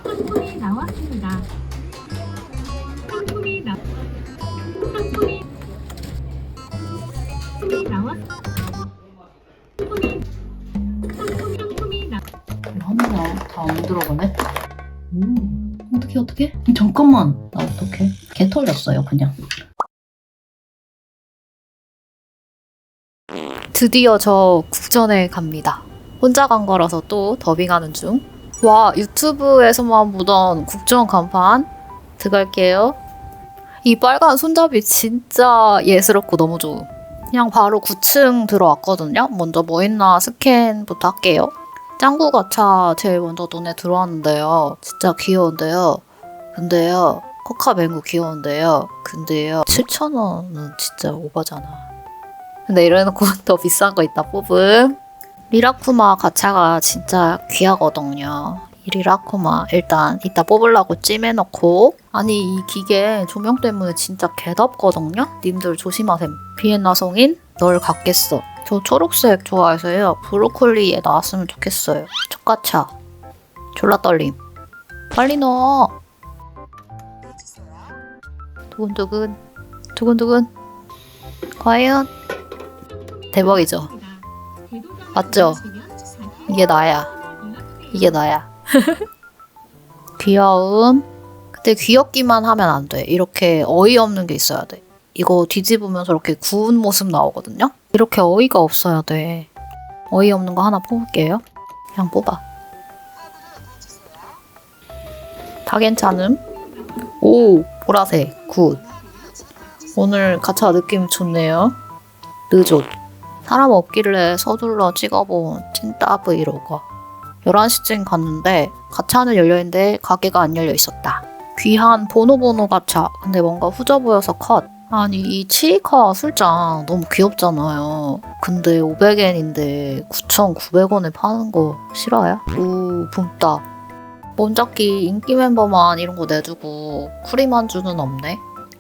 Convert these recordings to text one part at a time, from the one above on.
상품이 나왔습니다. 상품이 나왔. 하나 다안 들어가네. 어떻게? 잠깐만. 나 어떡해? 개 털렸어요 그냥. 드디어 저 국전에 갑니다. 혼자 간 거라서 또 더빙하는 중. 와, 유튜브에서만 보던 국전 간판 들어갈게요. 이 빨간 손잡이 진짜 예스럽고 너무 좋음. 그냥 바로 9층 들어왔거든요. 먼저 뭐 있나 스캔부터 할게요. 짱구 가차 제일 먼저 눈에 들어왔는데요. 진짜 귀여운데요. 근데요, 코카 맹구 귀여운데요. 근데요, 7,000원은 진짜 오바잖아. 근데 이래놓고 더 비싼 거 있다 뽑음. 리라쿠마 가차가 진짜 귀하거든요. 이 리라쿠마 일단 이따 뽑으려고 찜해놓고. 아니 이 기계 조명 때문에 진짜 개덥거든요. 님들 조심하셈. 비엔나 성인 널 갖겠어. 저 초록색 좋아해서요. 브로콜리에 나왔으면 좋겠어요. 첫가차 졸라 떨림. 빨리 넣어. 두근두근. 과연 대박이죠? 맞죠? 이게 나야. 귀여움. 근데 귀엽기만 하면 안 돼. 이렇게 어이없는 게 있어야 돼. 이거 뒤집으면서 이렇게 구운 모습 나오거든요? 이렇게 어이가 없어야 돼. 어이없는 거 하나 뽑을게요. 그냥 뽑아. 다 괜찮음? 오, 보라색. 굿. 오늘 가차 느낌 좋네요. 느좋. 사람 없길래 서둘러 찍어본 찐따 브이로그. 11시쯤 갔는데 가차는 열려있는데 가게가 안 열려 있었다. 귀한 보노보노 가차. 근데 뭔가 후져 보여서 컷. 아니 이 치이카 술장 너무 귀엽잖아요. 근데 500엔인데 9,900원에 파는 거 싫어요? 우 붕따. 먼작기 인기 멤버만 이런 거 내주고 쿠리만주는 없네.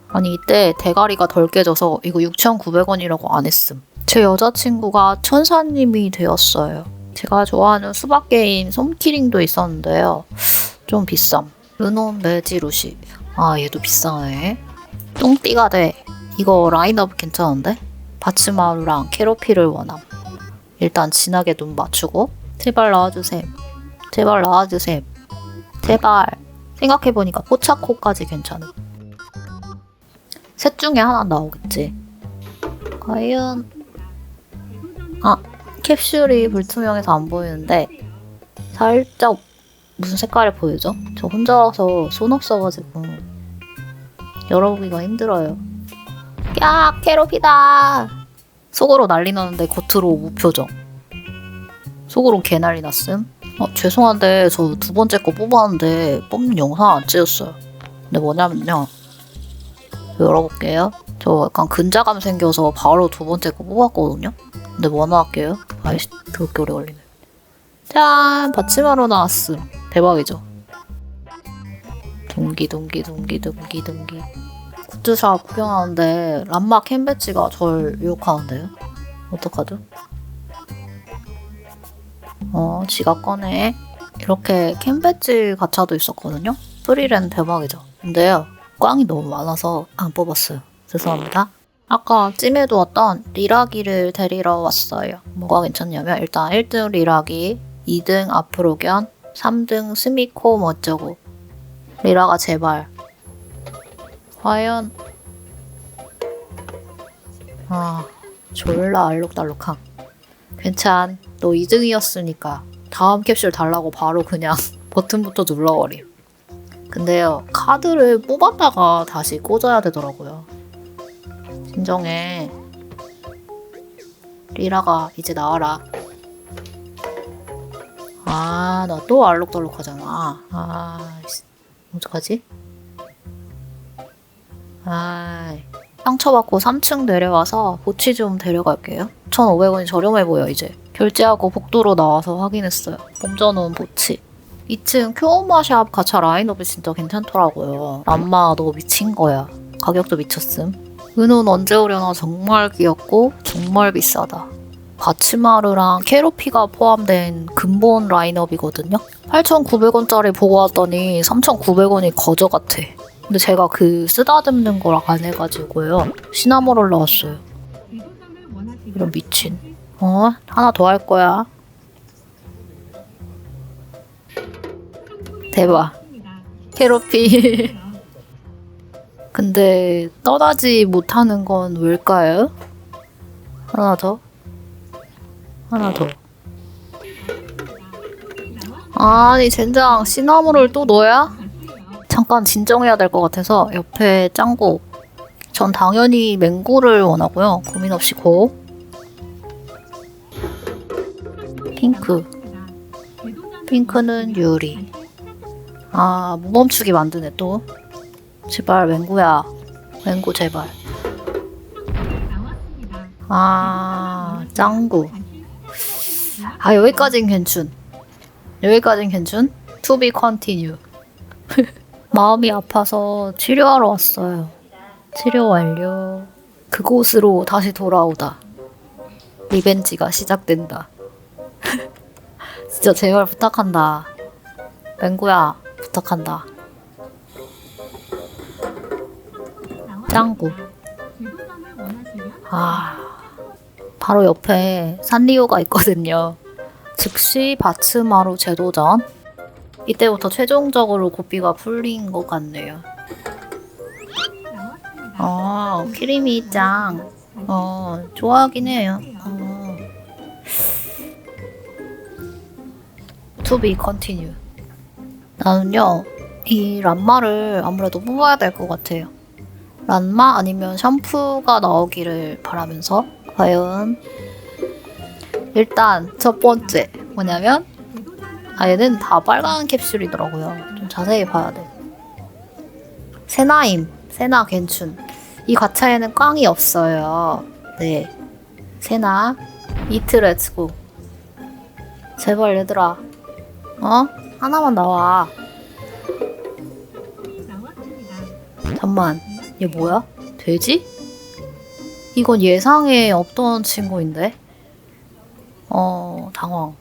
아니 이때 대가리가 덜 깨져서 이거 6,900원이라고 안 했음. 제 여자친구가 천사님이 되었어요. 제가 좋아하는 수박 게임 솜키링도 있었는데요. 좀 비쌈. 르논 메지루시. 아 얘도 비싸네. 똥띠가 돼. 이거 라인업 괜찮은데? 바츠마루랑 캐로피를 원함. 일단 진하게 눈 맞추고 제발 나와주셈. 제발. 생각해보니까 포차코까지 괜찮음. 셋 중에 하나 나오겠지. 과연 캡슐이 불투명해서 안 보이는데 살짝 무슨 색깔이 보이죠? 저 혼자 와서 손 없어가지고 열어보기가 힘들어요. 야, 캐로피다! 속으로 난리 나는데 겉으로 무표정. 속으로 개 난리 났음. 죄송한데 저 두 번째 거 뽑았는데 뽑는 영상 안 찍었어요. 근데 뭐냐면요. 열어볼게요. 저 약간 근자감 생겨서 바로 두 번째 거 뽑았거든요. 근데 뭐 나갈게요? 아이씨, 그렇게 오래 걸리네. 짠! 받침하러 나왔음. 대박이죠? 동기. 굿즈샵 구경하는데 람마 캔배지가 절 유혹하는데요? 어떡하죠? 지갑 꺼내. 이렇게 캔배지 가차도 있었거든요? 프리랜 대박이죠? 근데요, 꽝이 너무 많아서 안 뽑았어요. 죄송합니다. 아까 찜해두었던 리라기를 데리러 왔어요. 뭐가 괜찮냐면 일단 1등 리라기, 2등 아프로견, 3등 스미코 멋쩌고. 리라가 제발. 과연 졸라 알록달록함. 괜찮. 너 2등이었으니까 다음 캡슐 달라고 바로 그냥 버튼부터 눌러버림. 근데요, 카드를 뽑았다가 다시 꽂아야 되더라고요. 진정해. 리라가 이제 나와라. 나 또 알록달록하잖아. 어떡하지? 상처받고 3층 내려와서 보치 좀 데려갈게요. 1,500원이 저렴해 보여 이제. 결제하고 복도로 나와서 확인했어요. 봄전원 보치. 2층 쿄오마샵 가차 라인업이 진짜 괜찮더라고요. 람마 너 미친 거야. 가격도 미쳤음. 은혼 언제 오려나 정말 귀엽고 정말 비싸다. 바치마르랑 캐로피가 포함된 근본 라인업이거든요. 8,900원짜리 보고 왔더니 3,900원이 거저 같아. 근데 제가 그 쓰다듬는 걸 안 해가지고요. 시나모롤 나왔어요. 이런 미친. 하나 더 할 거야. 대박. 캐로피. 근데 떠나지 못하는 건 왜일까요? 하나 더. 하나 더. 아니 젠장 시나모롤 또 너야? 잠깐 진정해야 될 것 같아서 옆에 짱구. 전 당연히 맹구를 원하고요. 고민 없이 고. 핑크. 핑크는 유리. 아 무멈추기 만드네 또. 제발 맹구야. 맹구 제발. 아 짱구. 아 여기까진 괜춘. 여기까진 괜춘. To be continue. 마음이 아파서 치료하러 왔어요. 치료 완료. 그곳으로 다시 돌아오다. 리벤지가 시작된다. 진짜 제발 부탁한다. 맹구야 부탁한다. 짱구. 아 바로 옆에 산리오가 있거든요. 즉시 바츠마루 재도전. 이때부터 최종적으로 고삐가 풀린 것 같네요. 키리미 짱. 좋아하긴 해요. To be continue. 나는요, 이 란마를 아무래도 뽑아야 될 것 같아요. 란마 아니면 샴푸가 나오기를 바라면서. 과연 일단 첫 번째 뭐냐면 얘는 다 빨간 캡슐이더라고요. 좀 자세히 봐야 돼. 세나임, 세나 괜춘. 이 가차에는 꽝이 없어요. 네, 세나 이트 렛츠고. 제발 얘들아, 하나만 나와. 잠만, 얘 뭐야? 돼지? 이건 예상에 없던 친구인데? 당황.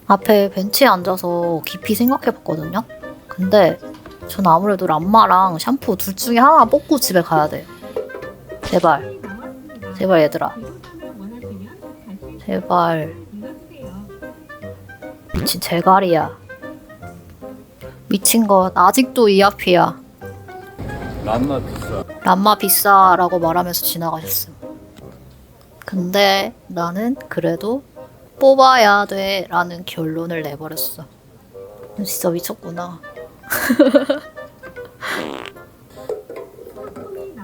앞에 벤치에 앉아서 깊이 생각해봤거든요? 근데 전 아무래도 람마랑 샴푸 둘 중에 하나 뽑고 집에 가야 돼요. 제발. 제발 얘들아. 제발. 미친 제갈이야. 미친 것 아직도 이 앞이야. 란마 비싸. 람마 비싸라고 말하면서 지나가셨음. 근데 나는 그래도 뽑아야 돼 라는 결론을 내버렸어. 진짜 미쳤구나.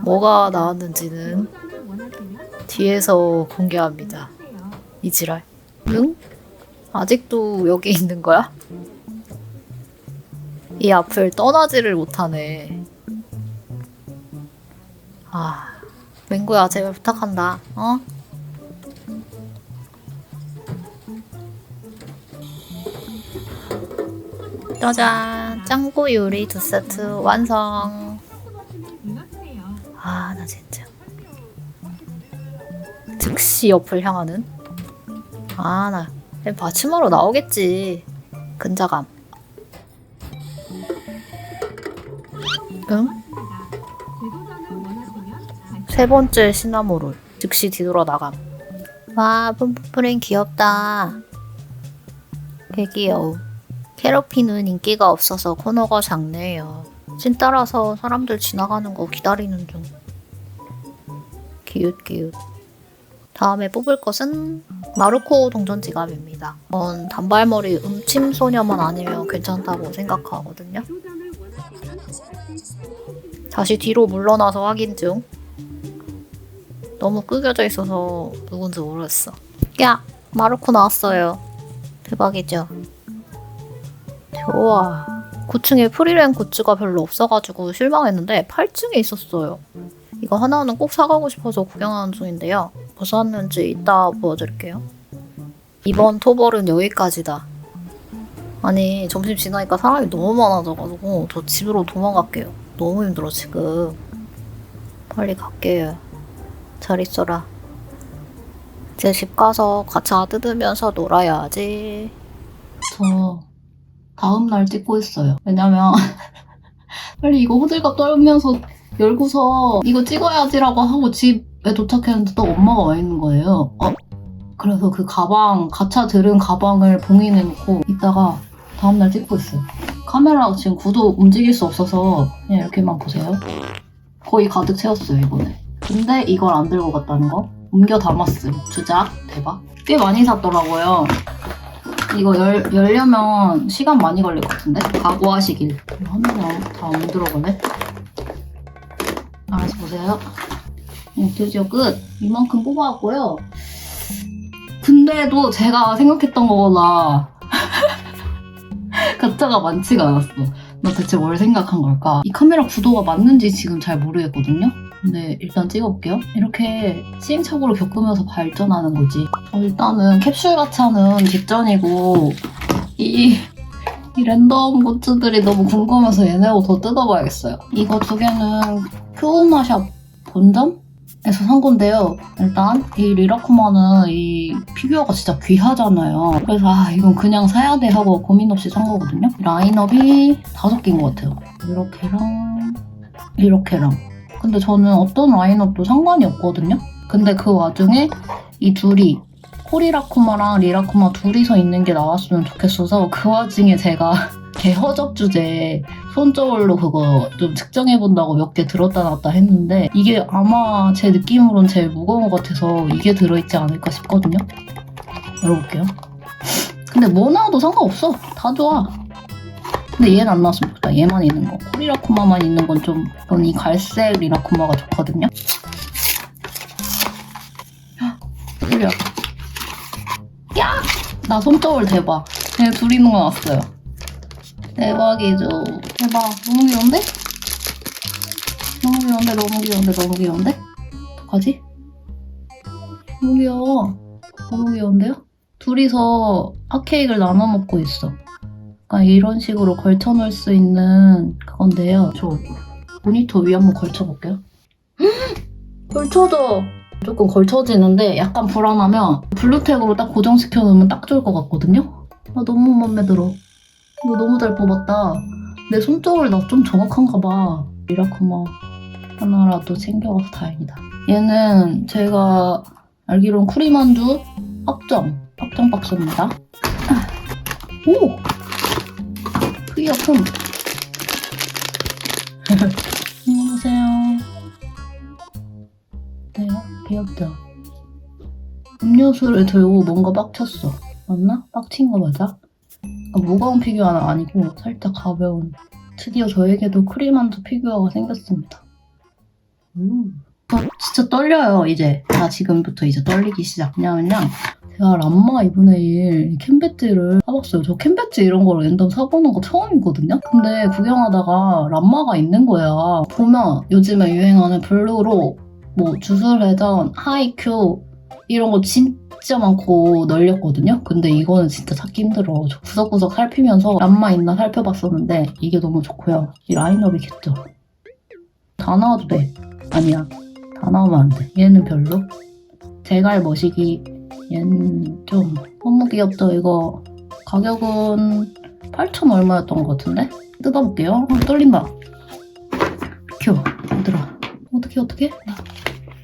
뭐가 나왔는지는 뒤에서 공개합니다. 이 지랄. 응? 아직도 여기 있는 거야? 이 앞을 떠나지를 못하네. 맹구야 제발 부탁한다. 짜잔! 짱구 요리 2세트 완성! 나 진짜. 즉시 옆을 향하는? 나 바치마로 나오겠지. 근자감. 응? 세 번째 시나모롤. 즉시 뒤돌아 나감. 와, 뿜뿜프렌 귀엽다. 개 귀여워. 캐러피는 인기가 없어서 코너가 작네요. 찐 따라서 사람들 지나가는 거 기다리는 중. 기웃기웃. 다음에 뽑을 것은 마르코 동전 지갑입니다. 전 단발머리 음침 소녀만 아니면 괜찮다고 생각하거든요. 다시 뒤로 물러나서 확인 중. 너무 끄겨져 있어서 누군지 모르겠어. 야! 마르코 나왔어요. 대박이죠? 좋아. 9층에 프리랜 굿즈가 별로 없어가지고 실망했는데 8층에 있었어요. 이거 하나는 꼭 사가고 싶어서 구경하는 중인데요. 뭐 샀는지 이따 보여드릴게요. 이번 토벌은 여기까지다. 아니 점심 지나니까 사람이 너무 많아져가지고 저 집으로 도망갈게요. 너무 힘들어 지금. 빨리 갈게요. 잘 있어라. 이제 집 가서 가차 뜯으면서 놀아야지. 저 다음날 찍고 있어요. 왜냐면 빨리 이거 호들갑 떨면서 열고서 이거 찍어야지라고 하고 집에 도착했는데 또 엄마가 와 있는 거예요. 그래서 그 가방, 가차 들은 가방을 봉인해 놓고 이따가 다음날 찍고 있어요. 카메라 지금 구도 움직일 수 없어서 그냥 이렇게만 보세요. 거의 가득 채웠어요, 이번에. 근데 이걸 안 들고 갔다는 거? 옮겨 담았음. 주작. 대박. 꽤 많이 샀더라고요. 이거 열려면 시간 많이 걸릴 것 같은데? 각오하시길. 화면이 다 안 들어가네? 알아서 보세요. 드디어 끝. 이만큼 뽑아왔고요. 근데도 제가 생각했던 거보다 가짜가 많지가 않았어. 나 대체 뭘 생각한 걸까? 이 카메라 구도가 맞는지 지금 잘 모르겠거든요? 근데 일단 찍어볼게요. 이렇게 시행착오를 겪으면서 발전하는 거지. 일단은 캡슐 가차는 직전이고 이 랜덤 굿즈들이 너무 궁금해서 얘네로 더 뜯어봐야겠어요. 이거 두 개는 큐우마샵 본점에서 산 건데요. 일단 이 리라쿠마는 이 피규어가 진짜 귀하잖아요. 그래서 이건 그냥 사야 돼 하고 고민 없이 산 거거든요. 라인업이 5개인 것 같아요. 이렇게랑 근데 저는 어떤 라인업도 상관이 없거든요. 근데 그 와중에 이 둘이 코리라쿠마랑 리라쿠마 둘이서 있는 게 나왔으면 좋겠어서 그 와중에 제가 개허접 주제 손저울로 그거 좀 측정해본다고 몇 개 들었다 놨다 했는데 이게 아마 제 느낌으론 제일 무거운 것 같아서 이게 들어있지 않을까 싶거든요. 열어볼게요. 근데 뭐 나와도 상관없어. 다 좋아. 근데 얘는 안 나왔으면 좋겠다. 얘만 있는 거. 코리라쿠마만 있는 건 좀 전 이 갈색 리라쿠마가 좋거든요. 뚫려. 야! 나 손저울 대박. 얘 둘이 있는 거 나왔어요. 대박이죠. 대박. 너무 귀여운데? 너무 귀여운데? 어떡하지? 너무 귀여워. 너무 귀여운데요? 둘이서 핫케이크를 나눠 먹고 있어. 약간 이런 식으로 걸쳐놓을 수 있는 그건데요. 저 모니터 위에 한번 걸쳐볼게요. 걸쳐져! 조금 걸쳐지는데 약간 불안하면 블루텍으로 딱 고정시켜 놓으면 딱 좋을 것 같거든요? 너무 맘에 들어. 이거 너무 잘 뽑았다. 내 손저울 나 좀 정확한가 봐. 리라쿠마 하나라도 챙겨가서 다행이다. 얘는 제가 알기로는 쿠리만두 확정 박스입니다. 오! 크기가 큰. 안녕하세요. 어때요? 귀엽죠? 음료수를 들고 뭔가 빡쳤어. 맞나? 빡친 거 맞아? 무거운 피규어는 아니고 살짝 가벼운. 드디어 저에게도 크리만두 피규어가 생겼습니다. 진짜 떨려요 이제. 지금부터 이제 떨리기 시작. 왜냐면요 제가 람마 이번에 캔 배지를 사봤어요. 저 캔 배지 이런 거 랜덤 사보는 거 처음이거든요. 근데 구경하다가 람마가 있는 거야. 보면 요즘에 유행하는 블루로 뭐 주술회전, 하이큐 이런 거 진짜 많고 널렸거든요. 근데 이거는 진짜 찾기 힘들어. 저 구석구석 살피면서 람마 있나 살펴봤었는데 이게 너무 좋고요. 이 라인업이 귀엽죠. 다 나와도 돼. 아니야. 다 나오면 안 돼. 얘는 별로. 제갈 머시기 얘는 좀 너무 귀엽죠. 이거 가격은 8,000 얼마였던 것 같은데? 뜯어볼게요. 떨린다. 귀여워. 얘들아. 어떡해?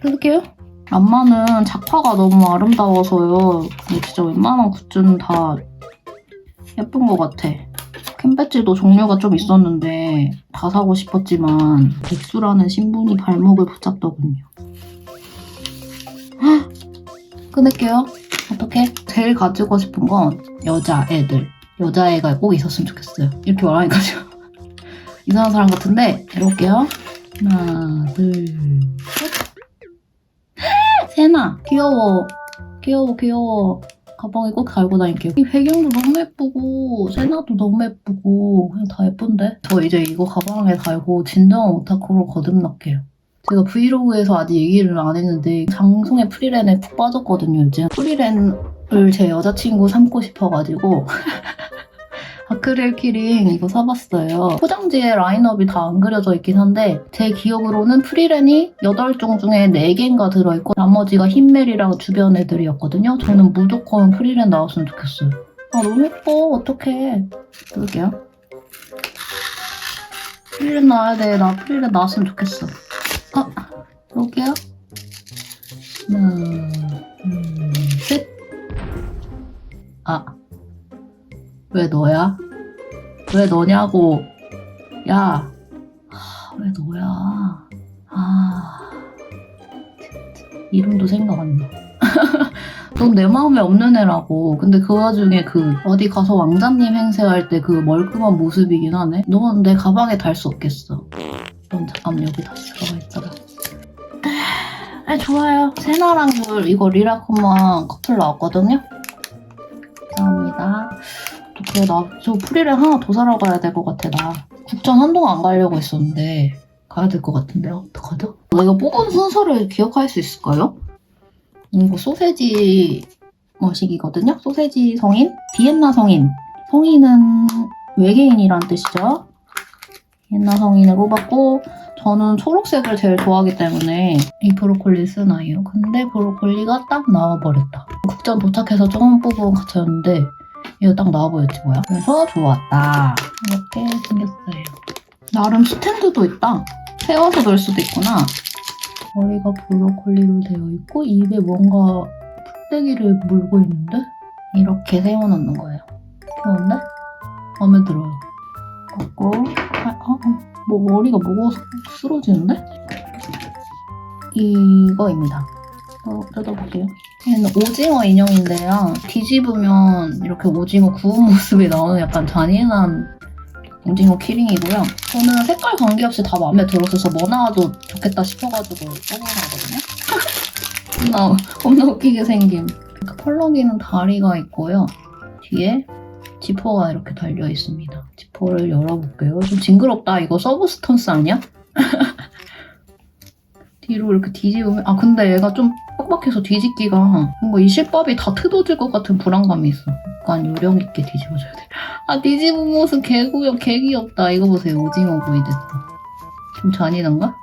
뜯을게요. 람마는 작화가 너무 아름다워서요. 근데 진짜 웬만한 굿즈는 다 예쁜 것 같아. 캔 배지도 종류가 좀 있었는데 다 사고 싶었지만 백수라는 신분이 발목을 붙잡더군요. 끊을게요. 어떡해? 제일 가지고 싶은 건 여자애들. 여자애가 꼭 있었으면 좋겠어요. 이렇게 말하니까 좀 이상한 사람 같은데 해볼게요. 하나, 둘, 셋. 세나! 귀여워. 가방에 꼭 달고 다닐게요. 이 배경도 너무 예쁘고 세나도 너무 예쁘고 그냥 다 예쁜데? 저 이제 이거 가방에 달고 진정한 오타쿠로 거듭날게요. 제가 브이로그에서 아직 얘기를 안 했는데 장송의 프리랜에 푹 빠졌거든요 요즘. 프리랜을 제 여자친구 삼고 싶어가지고 아크릴 키링 이거 사봤어요. 포장지에 라인업이 다 안 그려져 있긴 한데 제 기억으로는 프리렌이 8종 중에 4개인가 들어있고 나머지가 흰멜이랑 주변 애들이었거든요. 저는 무조건 프리렌 나왔으면 좋겠어요. 아 너무 예뻐. 어떡해. 그러게요. 프리렌 나와야 돼. 나 프리렌 나왔으면 좋겠어. 아 여기요? 하나 셋. 아 왜 너야? 왜 너냐고. 야. 왜 너야. 이름도 생각 안 나. 넌 내 마음에 없는 애라고. 근데 그 와중에 그 어디 가서 왕자님 행세할 때 그 멀끔한 모습이긴 하네. 넌 내 가방에 달 수 없겠어. 넌 잠깐 여기 다시 들어가 있다가. 좋아요. 세나랑 줄 이거 리라코마 커플 나왔거든요. 감사합니다. 어떡해, 저 프리를 하나 더 사러 가야 될 것 같아. 나 국전 한동안 안 가려고 했었는데 가야 될 것 같은데요. 어떡하죠? 내가 뽑은 순서를 기억할 수 있을까요? 이거 소세지 머시기거든요. 소세지 성인, 비엔나 성인. 성인은 외계인이란 뜻이죠. 비엔나 성인을 뽑았고 저는 초록색을 제일 좋아하기 때문에 이 브로콜리 쓰나요? 근데 브로콜리가 딱 나와버렸다. 국전 도착해서 처음 뽑은 가차였는데 이거 딱 나와버렸지 뭐야. 그래서 좋았다. 이렇게 생겼어요. 나름 스탠드도 있다. 세워서 넣을 수도 있구나. 머리가 브로콜리로 되어 있고 입에 뭔가 풀떼기를 물고 있는데 이렇게 세워놓는 거예요. 귀여운데? 마음에 들어요. 꺾고 뭐 머리가 무거워서 쓰러지는데? 이거입니다. 뜯어볼게요. 얘는 오징어 인형인데요. 뒤집으면 이렇게 오징어 구운 모습이 나오는 약간 잔인한 오징어 키링이고요. 저는 색깔 관계없이 다 마음에 들었어서 뭐 나와도 좋겠다 싶어가지고 뽑아놨거든요. 겁나 웃기게 생김. 펄럭이는 다리가 있고요. 뒤에 지퍼가 이렇게 달려있습니다. 지퍼를 열어볼게요. 좀 징그럽다. 이거 서브스턴스 아니야? 뒤로 이렇게 뒤집으면 근데 얘가 좀 빡빡해서 뒤집기가 뭔가 이 실밥이 다 뜯어질 것 같은 불안감이 있어. 약간 요령 있게 뒤집어줘야 돼. 뒤집은 모습 개 귀엽다. 이거 보세요. 오징어 구이 됐다. 좀 잔인한가?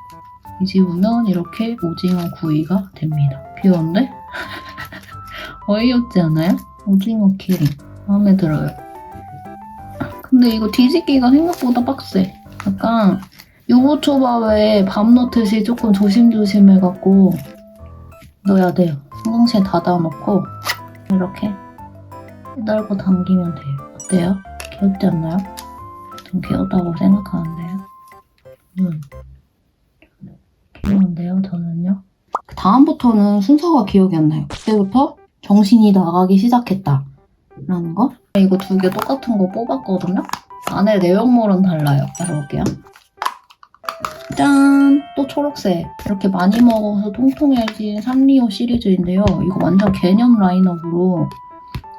뒤집으면 이렇게 오징어 구이가 됩니다. 귀여운데? 어이없지 않아요? 오징어 키링. 마음에 들어요. 근데 이거 뒤집기가 생각보다 빡세. 약간 유부초밥에 밥 넣듯이 조금 조심조심 해갖고 넣어야 돼요. 성경시에 닫아놓고 이렇게 빼달고 당기면 돼요. 어때요? 귀엽지 않나요? 좀 귀엽다고 생각하는데요. 귀여운데요, 저는요? 다음부터는 순서가 기억이 안 나요. 그때부터 정신이 나가기 시작했다. 라는 거? 이거 2개 똑같은 거 뽑았거든요? 안에 내용물은 달라요. 알아볼게요. 짠! 또 초록색. 이렇게 많이 먹어서 통통해진 산리오 시리즈인데요. 이거 완전 개념 라인업으로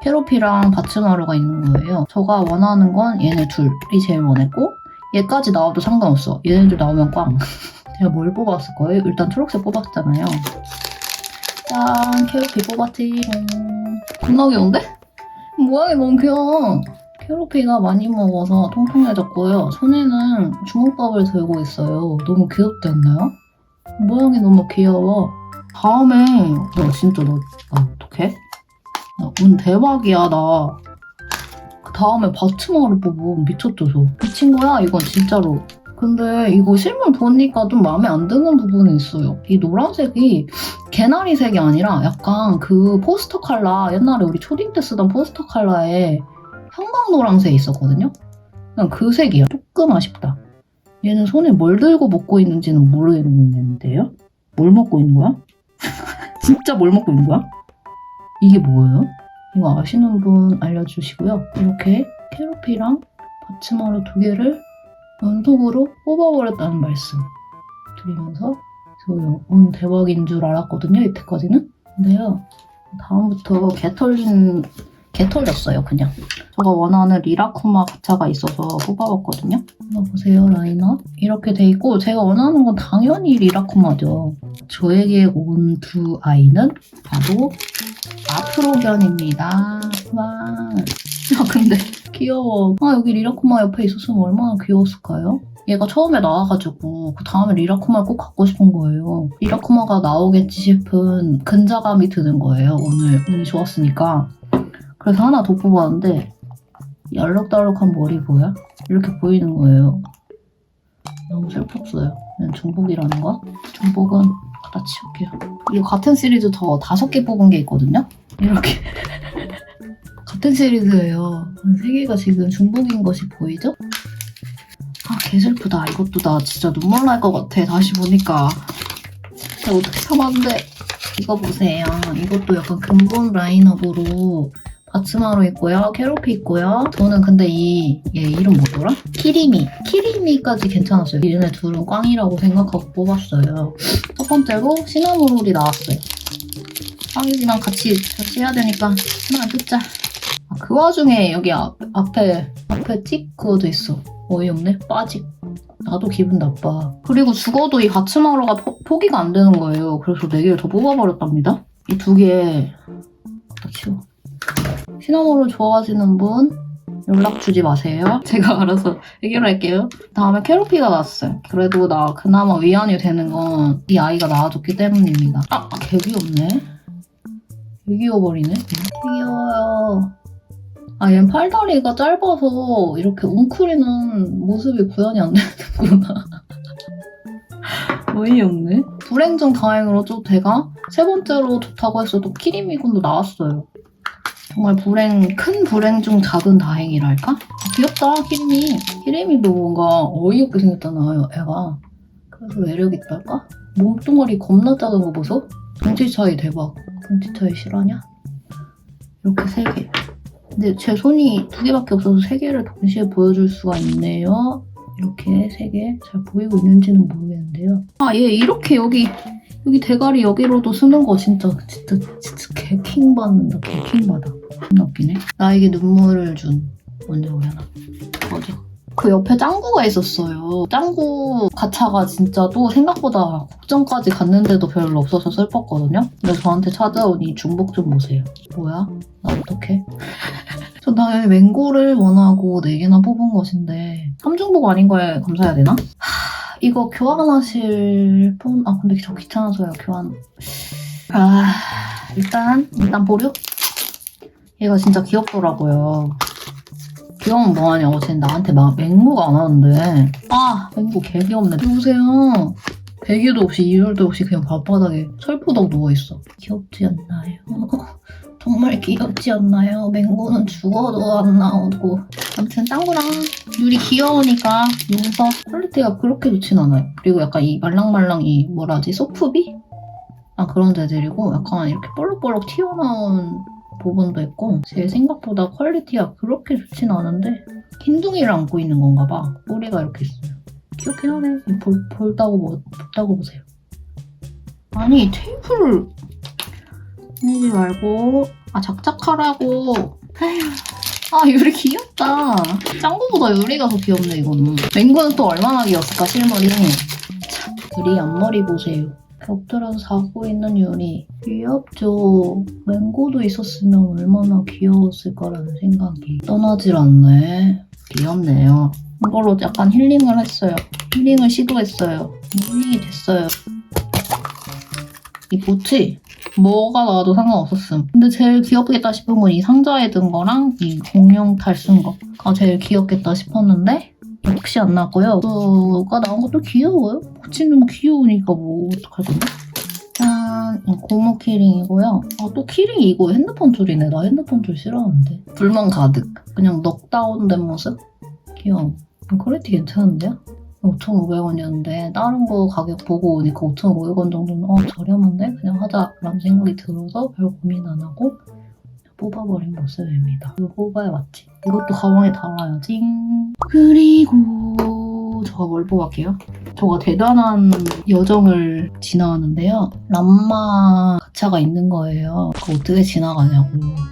캐로피랑 바츠마루가 있는 거예요. 제가 원하는 건 얘네 둘이 제일 원했고 얘까지 나와도 상관없어. 얘네들 나오면 꽝. 제가 뭘 뽑았을 거예요? 일단 초록색 뽑았잖아요. 짠! 캐로피 뽑았지. 겁나 귀여운데? 모양이 너무 귀여워. 캐로피가 많이 먹어서 통통해졌고요. 손에는 주먹밥을 들고 있어요. 너무 귀엽지 않나요? 모양이 너무 귀여워. 다음에 진짜 너 어떡해? 운 대박이야 나. 그 다음에 바츠마루 뽑으면 미쳤죠 저. 미친 거야 이건 진짜로. 근데 이거 실물 보니까 좀 마음에 안 드는 부분이 있어요. 이 노란색이 개나리색이 아니라 약간 그 포스터 컬러, 옛날에 우리 초딩 때 쓰던 포스터 컬러에 형광 노란색 있었거든요? 그냥 그 색이야. 조금 아쉽다. 얘는 손에 뭘 들고 먹고 있는지는 모르겠는데요? 뭘 먹고 있는 거야? 진짜 뭘 먹고 있는 거야? 이게 뭐예요? 이거 아시는 분 알려주시고요. 이렇게 캐로피랑 바츠마루 2개를 연속으로 뽑아버렸다는 말씀 드리면서 저는 대박인 줄 알았거든요, 이때까지는. 근데요, 다음부터 개 털렸어요, 그냥. 제가 원하는 리라쿠마 가차가 있어서 뽑아봤거든요. 한번 보세요, 라인업. 이렇게 돼 있고 제가 원하는 건 당연히 리라쿠마죠. 저에게 온 2아이는 바로 아프로견입니다. 와. 근데 귀여워. 아, 여기 리라쿠마 옆에 있었으면 얼마나 귀여웠을까요? 얘가 처음에 나와가지고 그 다음에 리라쿠마를 꼭 갖고 싶은 거예요. 리라쿠마가 나오겠지 싶은 근자감이 드는 거예요. 오늘 운이 좋았으니까. 그래서 하나 더 뽑았는데 이 알록달록한 머리 보여? 이렇게 보이는 거예요. 너무 슬펐어요. 얘는 중복이라는 거. 중복은 갖다 치울게요. 이거 같은 시리즈 저 5개 뽑은 게 있거든요? 이렇게 같은 시리즈예요. 3개가 지금 중복인 것이 보이죠? 아, 개슬프다. 이것도 나 진짜 눈물 날 것 같아. 다시 보니까. 진짜 어떻게 참았는데. 이거 보세요. 이것도 약간 근본 라인업으로 바츠마로 있고요. 캐로피 있고요. 저는 근데 얘 이름 뭐더라? 키리미. 키리미까지 괜찮았어요. 얘네 둘은 꽝이라고 생각하고 뽑았어요. 첫 번째로 시나모롤이 나왔어요. 꽝이지만 같이 해야 되니까 하나 뜯자. 아, 그 와중에 여기 앞에 찍 그거도 있어. 어이없네. 빠직. 나도 기분 나빠. 그리고 죽어도 이 바츠마로가 포기가 안 되는 거예요. 그래서 4개를 더 뽑아버렸답니다. 이 2개 다 치워. 시나모롤 좋아하시는 분 연락 주지 마세요. 제가 알아서 해결할게요. 다음에 캐로피가 나왔어요. 그래도 나 그나마 위안이 되는 건 이 아이가 나와줬기 때문입니다. 아, 개 귀엽네. 개 귀여워버리네. 귀여워요. 아, 얘는 팔다리가 짧아서 이렇게 웅크리는 모습이 구현이 안 되는구나. 어이없네. 불행 중 다행으로 좀 제가 세 번째로 좋다고 했어도 키리미군도 나왔어요. 정말 큰 불행 중 작은 다행이랄까? 아, 귀엽다, 키리미. 키리미도 뭔가 어이없게 생겼잖아요, 애가. 그래서 매력있달까? 몸뚱아리 겁나 작은 거 보소? 덩치 차이 대박. 덩치 차이 실화냐? 이렇게 3개. 근데 제 손이 2개밖에 없어서 3개를 동시에 보여줄 수가 있네요. 이렇게 3개. 잘 보이고 있는지는 모르겠는데요. 아, 얘 이렇게 여기 대가리 여기로도 쓰는 거 진짜 개킹 받는다. 개킹 받아. 겁나 웃기네. 나에게 눈물을 준 언제 오려나. 맞아. 그 옆에 짱구가 있었어요. 짱구 가차가 진짜 또 생각보다 국정까지 갔는데도 별로 없어서 슬펐거든요. 근데 저한테 찾아온 이 중복 좀 보세요. 뭐야? 나 어떡해? 전 당연히 맹고를 원하고 4개나 뽑은 것인데 3중복 아닌 거에 감사해야 되나? 이거 교환하실 분? 아, 근데 저 귀찮아서요, 교환. 아, 일단 보류? 얘가 진짜 귀엽더라고요. 귀여우면 뭐하냐고. 쟤는 나한테 막 맹구가 안 하는데. 아, 맹구 개 귀엽네. 누구세요? 배기도 없이 이열도 없이 그냥 발바닥에 철푸덕 누워있어. 귀엽지 않나요? 정말 귀엽지 않나요? 맹구는 죽어도 안 나오고. 아무튼 짱구랑 유리 귀여우니까 용서. 퀄리티가 그렇게 좋진 않아요. 그리고 약간 이 말랑말랑 이 뭐라지? 소프비? 아, 그런 재질이고 약간 이렇게 볼록볼록 튀어나온 부분도 있고 제 생각보다 퀄리티가 그렇게 좋진 않은데 흰둥이를 안고 있는 건가 봐. 꼬리가 이렇게 있어요. 귀엽긴 하네. 볼다고 보세요. 아니, 테이프를 내지 말고. 아, 작작하라고. 아, 유리 귀엽다. 짱구보다 유리가 더 귀엽네, 이거는. 맹구는 또 얼마나 귀엽을까, 실물이. 참, 유리 앞머리 보세요. 겹들어서 자고 있는 유리. 귀엽죠. 맹고도 있었으면 얼마나 귀여웠을까라는 생각이 떠나질 않네. 귀엽네요. 이걸로 약간 힐링을 했어요. 힐링을 시도했어요. 힐링이 됐어요. 이 보치? 뭐가 나와도 상관없었음. 근데 제일 귀엽겠다 싶은 건 이 상자에 든 거랑 이 공룡 탈 쓴 거가 제일 귀엽겠다 싶었는데 역시 안 나왔고요. 그가 나온 것도 귀여워요. 보치는 귀여우니까 뭐 어떡할 건데? 짠! 고무 키링이고요. 아, 또 키링이 이거 핸드폰 줄이네. 나 핸드폰 줄 싫어하는데. 불만 가득. 그냥 넉다운된 모습? 귀여워. 퀄리티 괜찮은데요? 5,500원이었는데 다른 거 가격 보고 오니까 5,500원 정도는 저렴한데? 그냥 하자라는 생각이 들어서 별 고민 안 하고 뽑아버린 모습입니다. 이거 뽑아야 맞지? 이것도 가방에 달아야지. 그리고 저가 뭘 뽑을게요? 저가 대단한 여정을 지나왔는데요. 람마 가차가 있는 거예요. 그거 어떻게 지나가냐고.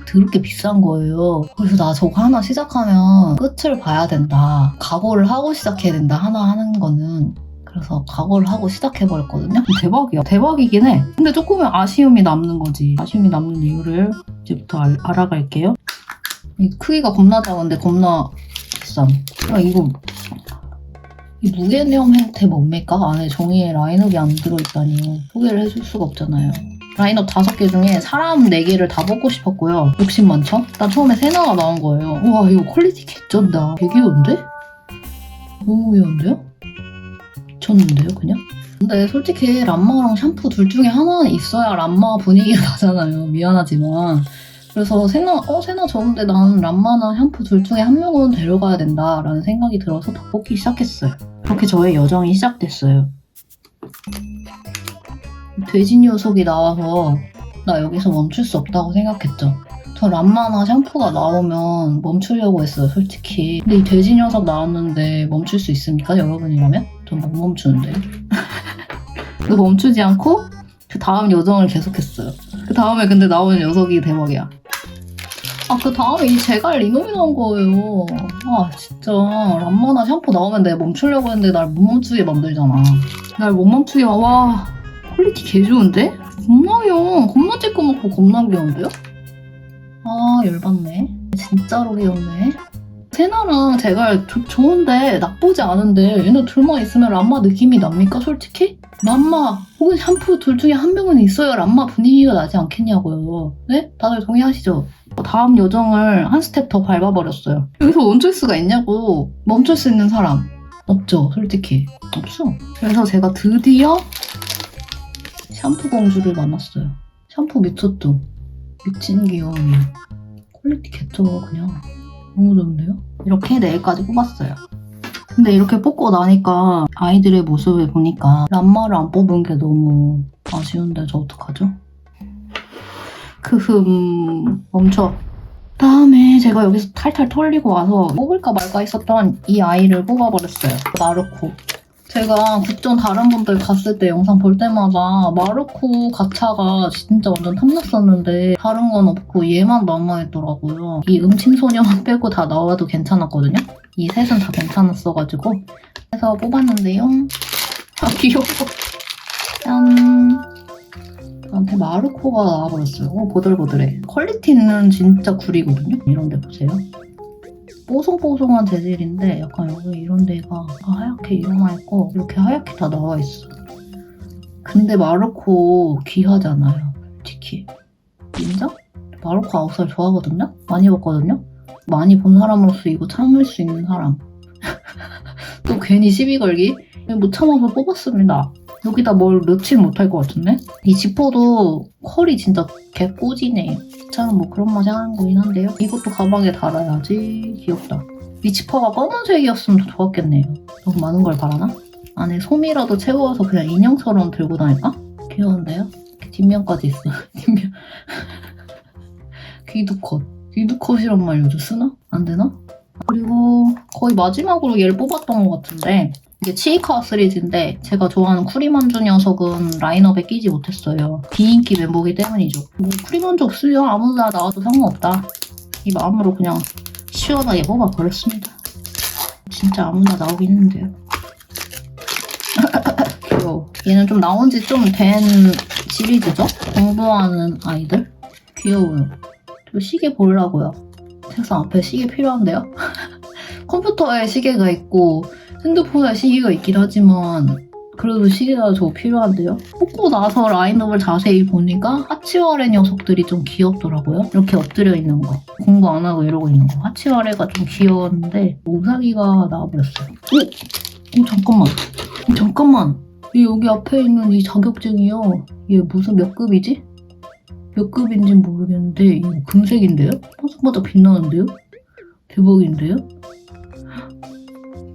더럽게 비싼 거예요. 그래서 나 저거 하나 시작하면 끝을 봐야 된다. 각오를 하고 시작해야 된다. 하나 하는 거는. 그래서 각오를 하고 시작해버렸거든요. 대박이야. 대박이긴 해. 근데 조금은 아쉬움이 남는 거지. 아쉬움이 남는 이유를 이제부터 알아갈게요. 이 크기가 겁나 작은데 겁나 비쌈. 이거 이 무게념 형태 뭡니까? 안에 종이에 라인업이 안 들어있다니 소개를 해줄 수가 없잖아요. 라인업 5개 중에 사람 4개를 다 뽑고 싶었고요. 욕심 많죠? 난 처음에 세나가 나온 거예요. 우와 이거 퀄리티 개쩐다. 되게 귀여운데? 너무 귀여운데요? 미쳤는데요 그냥? 근데 솔직히 람마랑 샴푸 둘 중에 하나는 있어야 람마 분위기가 나잖아요. 미안하지만. 그래서 세나 좋은데 나는 람마나 샴푸 둘 중에 한 명은 데려가야 된다라는 생각이 들어서 더 뽑기 시작했어요. 그렇게 저의 여정이 시작됐어요. 돼지 녀석이 나와서 나 여기서 멈출 수 없다고 생각했죠. 저 람마나 샴푸가 나오면 멈추려고 했어요, 솔직히. 근데 이 돼지 녀석 나왔는데 멈출 수 있습니까, 여러분이라면? 전 못 멈추는데. 그 멈추지 않고 그 다음 여정을 계속했어요. 그 다음에 근데 나오는 녀석이 대박이야. 그 다음에 이 제갈 리놈이 나온 거예요. 진짜 람마나 샴푸 나오면 내가 멈추려고 했는데 날 못 멈추게 만들잖아. 날 못 멈추게 와 퀄리티 개 좋은데? 겁나 귀여워. 겁나 쬐끄맣고 겁나 귀여운데요? 열받네. 진짜로 귀엽네. 세나랑 제갈 좋은데 나쁘지 않은데 얘네 둘만 있으면 람마 느낌이 납니까 솔직히? 람마 혹은 샴푸 둘 중에 한 명은 있어야 람마 분위기가 나지 않겠냐고요. 네? 다들 동의하시죠? 다음 여정을 한 스텝 더 밟아버렸어요. 여기서 멈출 수가 있냐고. 멈출 수 있는 사람 없죠 솔직히. 없어. 그래서 제가 드디어 샴푸 공주를 만났어요. 샴푸 미쳤죠? 미친 귀여움이. 퀄리티 개쩔어 그냥. 너무 좋은데요? 이렇게 4개까지 뽑았어요. 근데 이렇게 뽑고 나니까 아이들의 모습을 보니까 람마를 안 뽑은 게 너무 아쉬운데 저 어떡하죠? 멈춰. 다음에 제가 여기서 탈탈 털리고 와서 뽑을까 말까 했었던 이 아이를 뽑아버렸어요. 마르코. 제가 국전 다른 분들 갔을 때 영상 볼 때마다 마르코 가차가 진짜 완전 탐났었는데 다른 건 없고 얘만 남아있더라고요. 이 음침소녀만 빼고 다 나와도 괜찮았거든요. 이 셋은 다 괜찮았어가지고 그래서 뽑았는데요. 귀여워. 짠. 저한테 마르코가 나와버렸어요. 보들보들해. 퀄리티는 진짜 구리거든요. 이런 데 보세요. 뽀송뽀송한 재질인데 약간 여기 이런 데가 하얗게 일어나있고 이렇게 하얗게 다 나와있어. 근데 마르코 귀하잖아요. 솔직히. 인정? 마르코 아웃살 좋아하거든요? 많이 봤거든요? 많이 본 사람으로서 이거 참을 수 있는 사람. 또 괜히 시비 걸기? 못 참아서 뽑았습니다. 여기다 뭘 넣지 못할 것 같은데? 이 지퍼도 컬이 진짜 개꼬지네요. 참 뭐 그런 맛이 하는 거긴 한데요. 이것도 가방에 달아야지. 귀엽다. 이 지퍼가 검은색이었으면 더 좋았겠네요. 너무 많은 걸 바라나? 안에 솜이라도 채워서 그냥 인형처럼 들고 다닐까? 귀여운데요? 이렇게 뒷면까지 있어. 뒷면. 귀두컷. 귀두컷이란 말 요즘 쓰나? 안 되나? 그리고 거의 마지막으로 얘를 뽑았던 것 같은데 이게 치이카와 시리즈인데 제가 좋아하는 쿠리만주 녀석은 라인업에 끼지 못했어요. 비인기 멤버이기 때문이죠. 뭐 쿠리만주 없으면 아무나 나와도 상관없다. 이 마음으로 그냥 시원하게 뽑아버렸습니다. 진짜 아무나 나오긴 했는데요. 귀여워. 얘는 좀 나온 지 좀 된 시리즈죠? 공부하는 아이들? 귀여워요. 저 시계 보려고요. 책상 앞에 시계 필요한데요? 컴퓨터에 시계가 있고 핸드폰에 시계가 있긴 하지만 그래도 시계가 저 필요한데요? 뽑고 나서 라인업을 자세히 보니까 하치와레 녀석들이 좀 귀엽더라고요. 이렇게 엎드려 있는 거. 공부 안 하고 이러고 있는 거. 하치와레가 좀 귀여웠는데 우사기가 나와버렸어요. 잠깐만. 이 여기 앞에 있는 이 자격증이요. 얘 무슨 몇 급이지? 몇 급인지는 모르겠는데 이거 금색인데요? 반짝반짝 빛나는데요? 대박인데요?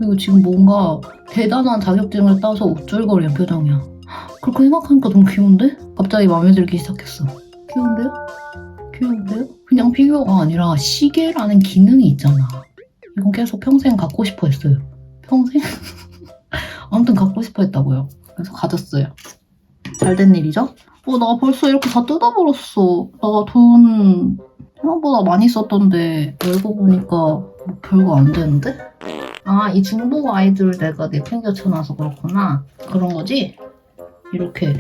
이거 지금 뭔가 대단한 자격증을 따서 우쭐거리는 표정이야. 그렇게 생각하니까 너무 귀여운데? 갑자기 마음에 들기 시작했어. 귀여운데요? 그냥 피규어가 아니라 시계라는 기능이 있잖아. 이건 계속 평생 갖고 싶어 했어요. 평생? 아무튼 갖고 싶어 했다고요. 그래서 가졌어요. 잘된 일이죠? 나 벌써 이렇게 다 뜯어버렸어. 나 돈 생각보다 많이 썼던데 열고 보니까 뭐 별거 안 되는데? 이 중복 아이들을 내가 내팽겨쳐놔서 그렇구나. 그런 거지? 이렇게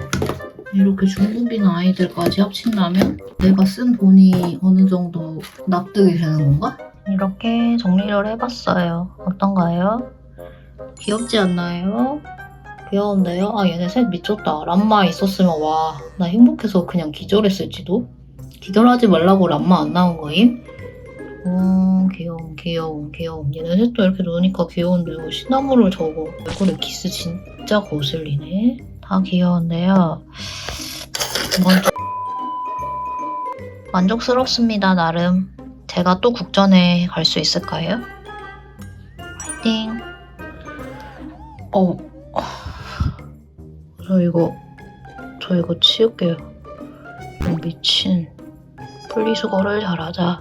이렇게 중국인 아이들까지 합친다면 내가 쓴 돈이 어느 정도 납득이 되는 건가? 이렇게 정리를 해봤어요. 어떤가요? 귀엽지 않나요? 귀여운데요? 아 얘네 셋 미쳤다. 람마 있었으면 와 나 행복해서 그냥 기절했을지도? 기절하지 말라고 람마 안 나온 거임? 귀여움. 얘네 셋도 이렇게 노니까 귀여운데 이거 시나모를 저거 얼굴에 키스 진짜 거슬리네. 다 귀여운데요. 만족스럽습니다 나름. 제가 또 국전에 갈 수 있을까요? 화이팅! 저 이거 치울게요. 미친. 분리수거를 잘하자.